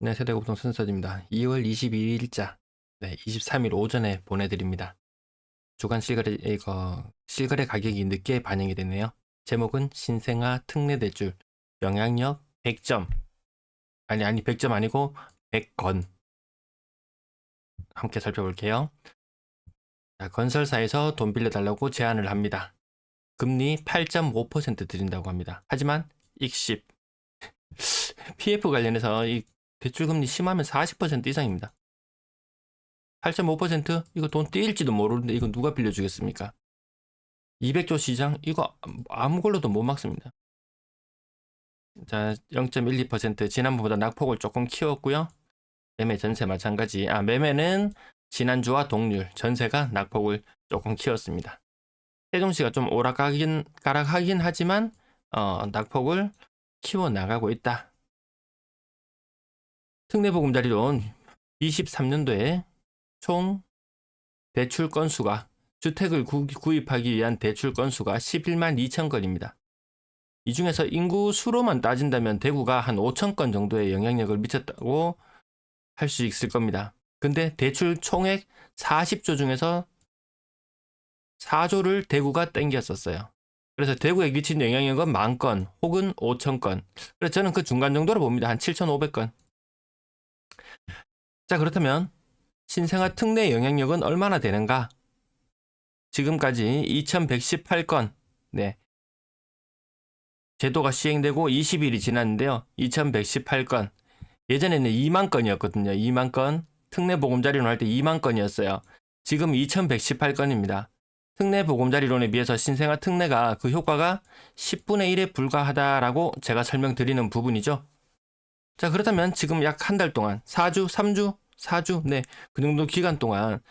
네, 세대고통 순서입니다. 2월 22일자, 네, 23일 오전에 보내드립니다. 주간 실거래 가격이 늦게 반영이 됐네요. 제목은 신생아 특례대출 영향력 100점. 아니 100점 아니고 100건. 함께 살펴볼게요. 자, 건설사에서 돈 빌려달라고 제안을 합니다. 금리 8.5% 드린다고 합니다. 하지만 익십 PF 관련해서 이 대출금리 심하면 40% 이상입니다. 8.5% 이거 돈 떼일지도 모르는데 이거 누가 빌려주겠습니까? 200조 시장 이거 아무 걸로도 못 막습니다. 자, 0.12% 지난번보다 낙폭을 조금 키웠고요. 매매 전세 마찬가지. 매매는 지난주와 동률, 전세가 낙폭을 조금 키웠습니다. 세종시가 좀 오락가락하긴 하지만 낙폭을 키워 나가고 있다. 특례보금자리론 23년도에 총 대출 건수가 주택을 구입하기 위한 대출 건수가 11만 2천 건입니다. 이 중에서 인구 수로만 따진다면 대구가 한 5천 건 정도의 영향력을 미쳤다고 할 수 있을 겁니다. 근데 대출 총액 40조 중에서 4조를 대구가 땡겼었어요. 그래서 대구에 미친 영향력은 만 건 혹은 5천 건. 그래서 저는 그 중간 정도로 봅니다. 한 7,500건. 자, 그렇다면 신생아 특례 영향력은 얼마나 되는가? 지금까지 2,118건. 네. 제도가 시행되고 20일이 지났는데요. 2,118건. 예전에는 2만 건이었거든요. 2만 건. 특례보금자리론 할 때 2만 건이었어요. 지금 2,118건입니다. 특례보금자리론에 비해서 신생아 특례가 그 효과가 10분의 1에 불과하다라고 제가 설명드리는 부분이죠. 자, 그렇다면 지금 약 한 달 동안 4주, 3주, 4주, 네, 그 정도 기간 동안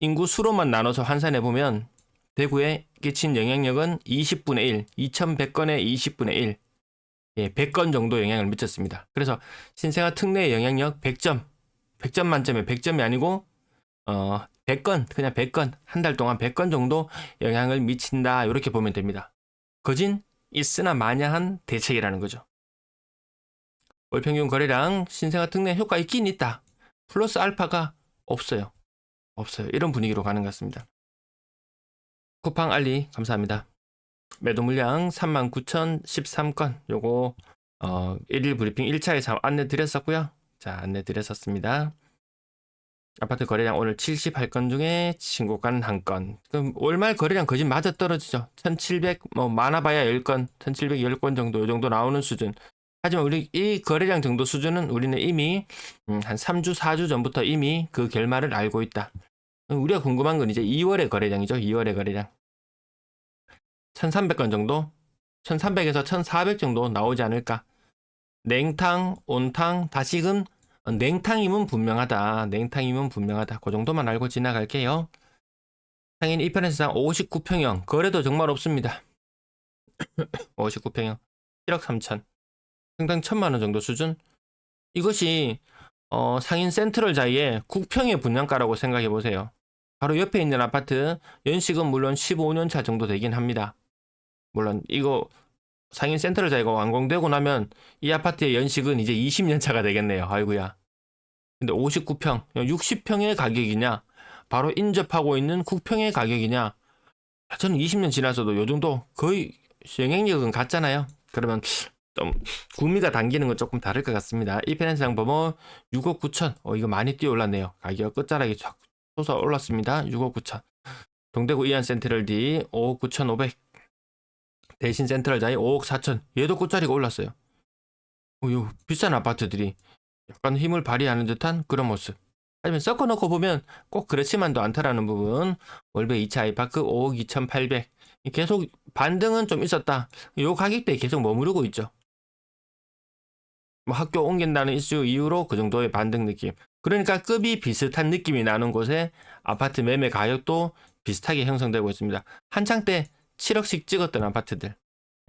인구 수로만 나눠서 환산해보면 대구에 끼친 영향력은 20분의 1, 2,100건의 20분의 1, 예, 100건 정도 영향을 미쳤습니다. 그래서 신생아 특례의 영향력 100점, 100점 만점에 100점이 아니고 100건, 그냥 100건, 한 달 동안 100건 정도 영향을 미친다, 이렇게 보면 됩니다. 거진 있으나 마냐한 대책이라는 거죠. 월평균 거래량 신생아 특례 효과 있긴 있다. 플러스 알파가 없어요. 이런 분위기로 가는 것 같습니다. 쿠팡 알리 감사합니다. 매도 물량 39,013건. 요거 1일 브리핑 1차에서 안내 드렸었고요. 자, 안내 드렸었습니다. 아파트 거래량 오늘 78건 중에 신고가는 1건. 그럼 월말 거래량 거진 맞아 떨어지죠. 1,700 많아봐야 10건, 1,710건 정도 요 정도 나오는 수준. 하지만 우리 이 거래량 정도 수준은 우리는 이미 한 3주, 4주 전부터 이미 그 결말을 알고 있다. 우리가 궁금한 건 이제 2월의 거래량이죠. 2월의 거래량. 1,300건 정도? 1,300에서 1,400 정도 나오지 않을까? 냉탕, 온탕, 다시금, 냉탕임은 분명하다. 그 정도만 알고 지나갈게요. 상인 1편에서 59평형. 거래도 정말 없습니다. 59평형. 1억 3천. 평당 1,000만원 정도 수준? 이것이 상인 센트럴 자이의 국평의 분양가라고 생각해 보세요. 바로 옆에 있는 아파트 연식은 물론 15년 차 정도 되긴 합니다. 물론 이거 상인 센트럴 자이가 완공되고 나면 이 아파트의 연식은 이제 20년 차가 되겠네요. 아이고야. 근데 59평, 60평의 가격이냐? 바로 인접하고 있는 국평의 가격이냐? 저는 20년 지나서도 요 정도 거의 영향력은 같잖아요. 그러면 좀 구미가 당기는 건 조금 다를 것 같습니다. 이 편의상 범어 6억 9천. 이거 많이 뛰어올랐네요. 가격 끝자락이 쫙 솟아 올랐습니다. 6억 9천. 동대구 이안 센트럴 D 5억 9,500. 대신 센트럴 자이 5억 4천. 얘도 끝자리가 올랐어요. 요 비싼 아파트들이 약간 힘을 발휘하는 듯한 그런 모습. 하지만 섞어놓고 보면 꼭 그렇지만도 않다라는 부분. 월배 2차 아이파크 5억 2,800. 계속 반등은 좀 있었다. 요 가격대에 계속 머무르고 있죠. 뭐 학교 옮긴다는 이슈 이후로 그 정도의 반등 느낌. 그러니까 급이 비슷한 느낌이 나는 곳에 아파트 매매 가격도 비슷하게 형성되고 있습니다. 한창 때 7억씩 찍었던 아파트들.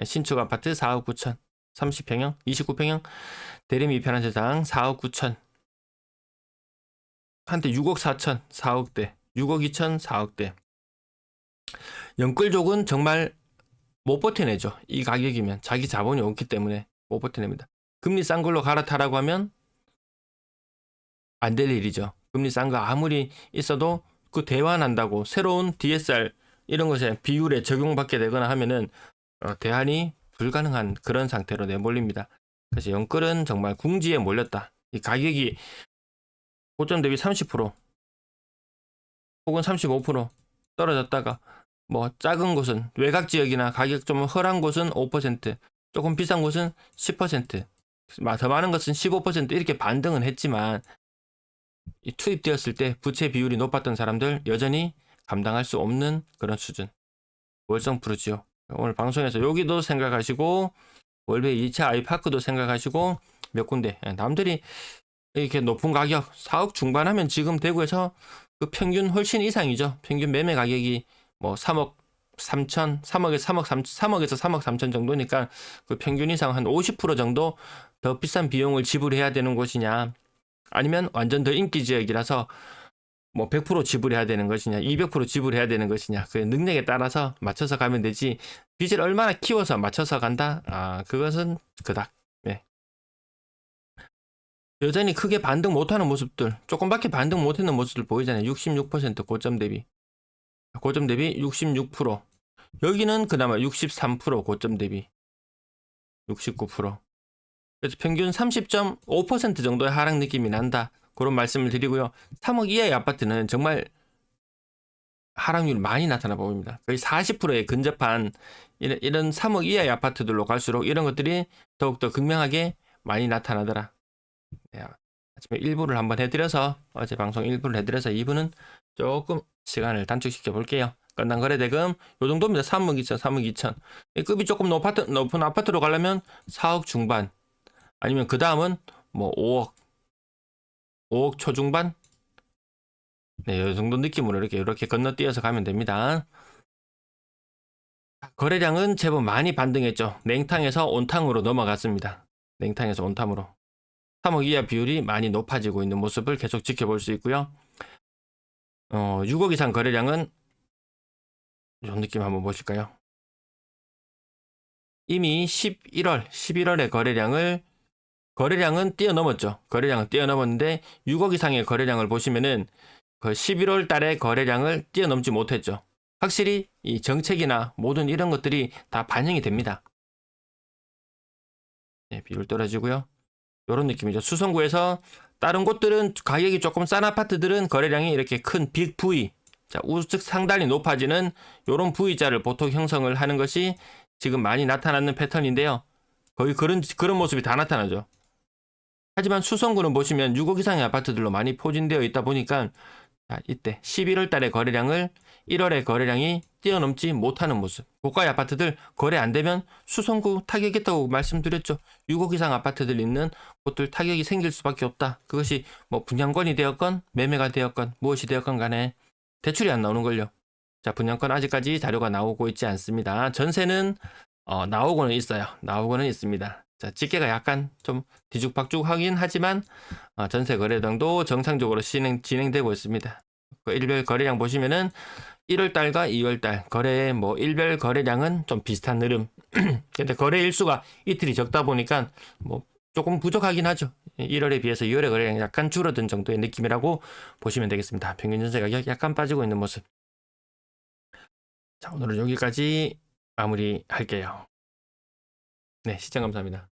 신축 아파트 4억 9천. 30평형, 29평형, 대림이 편한 세상 4억 9천. 한때 6억 4천, 4억대. 6억 2천, 4억대. 영끌족은 정말 못 버텨내죠. 이 가격이면 자기 자본이 없기 때문에 못 버텨냅니다. 금리 싼 걸로 갈아타라고 하면 안 될 일이죠. 금리 싼 거 아무리 있어도 그 대환한다고 새로운 DSR 이런 것에 비율에 적용받게 되거나 하면은 대환이 불가능한 그런 상태로 내몰립니다. 그래서 영끌은 정말 궁지에 몰렸다. 이 가격이 고점 대비 30% 혹은 35% 떨어졌다가 뭐 작은 곳은 외곽 지역이나 가격 좀 헐한 곳은 5%, 조금 비싼 곳은 10%, 더 많은 것은 15% 이렇게 반등은 했지만 이 투입되었을 때 부채 비율이 높았던 사람들 여전히 감당할 수 없는 그런 수준. 월성 프루지오 오늘 방송에서 여기도 생각하시고 월베 2차 아이파크도 생각하시고 몇 군데 남들이 이렇게 높은 가격 4억 중반하면 지금 대구에서 그 평균 훨씬 이상이죠. 평균 매매 가격이 뭐 3억 3천, 3억에서 3억 3천 정도니까 그 평균 이상 한 50% 정도 더 비싼 비용을 지불해야 되는 곳이냐, 아니면 완전 더 인기 지역이라서 뭐 100% 지불해야 되는 것이냐, 200% 지불해야 되는 것이냐, 그 능력에 따라서 맞춰서 가면 되지, 빚을 얼마나 키워서 맞춰서 간다? 그것은 그닥. 네. 여전히 크게 반등 못하는 모습들, 조금밖에 반등 못하는 모습들 보이잖아요. 66% 고점 대비. 고점 대비 66%. 여기는 그나마 63% 고점 대비 69%. 그래서 평균 30.5% 정도의 하락 느낌이 난다. 그런 말씀을 드리고요. 3억 이하의 아파트는 정말 하락률 많이 나타나 보입니다. 거의 40%에 근접한 이런 3억 이하의 아파트들로 갈수록 이런 것들이 더욱더 극명하게 많이 나타나더라. 네, 아침에 1부를 한번 해드려서, 어제 방송 1부를 해드려서 2부는 조금 시간을 단축시켜 볼게요. 건당 거래대금 요 정도입니다. 3억 2천, 3억 2천. 급이 조금 높은 아파트로 가려면 4억 중반, 아니면 그 다음은 뭐 5억 초중반. 네, 이 정도 느낌으로 이렇게 건너뛰어서 가면 됩니다. 거래량은 제법 많이 반등했죠. 냉탕에서 온탕으로 넘어갔습니다. 냉탕에서 온탕으로 3억 이하 비율이 많이 높아지고 있는 모습을 계속 지켜볼 수 있고요. 6억 이상 거래량은 이 느낌 한번 보실까요? 이미 11월에 거래량은 뛰어넘었죠. 거래량은 뛰어넘었는데 6억 이상의 거래량을 보시면은 그 11월 달의 거래량을 뛰어넘지 못했죠. 확실히 이 정책이나 모든 이런 것들이 다 반영이 됩니다. 네, 비율 떨어지고요. 이런 느낌이죠. 수성구에서 다른 곳들은 가격이 조금 싼 아파트들은 거래량이 이렇게 큰 빅 V, 자, 우측 상단이 높아지는 이런 V자를 보통 형성을 하는 것이 지금 많이 나타나는 패턴인데요. 거의 그런 모습이 다 나타나죠. 하지만 수성구는 보시면 6억 이상의 아파트들로 많이 포진되어 있다 보니까 이때 11월 달의 거래량을 1월의 거래량이 뛰어넘지 못하는 모습. 고가의 아파트들 거래 안 되면 수성구 타격했다고 말씀드렸죠. 6억 이상 아파트들 있는 곳들 타격이 생길 수밖에 없다. 그것이 뭐 분양권이 되었건 매매가 되었건 무엇이 되었건 간에 대출이 안 나오는 걸요. 자, 분양권 아직까지 자료가 나오고 있지 않습니다. 전세는 나오고는 있어요. 나오고는 있습니다. 자, 집계가 약간 좀 뒤죽박죽하긴 하지만 전세 거래량도 정상적으로 진행되고 있습니다. 그 일별 거래량 보시면은 1월 달과 2월 달 거래의 뭐 일별 거래량은 좀 비슷한 흐름. 근데 거래 일수가 이틀이 적다 보니까 뭐 조금 부족하긴 하죠. 1월에 비해서 2월의 거래량이 약간 줄어든 정도의 느낌이라고 보시면 되겠습니다. 평균 전세 가격 약간 빠지고 있는 모습. 자, 오늘은 여기까지 마무리할게요. 네, 시청 감사합니다.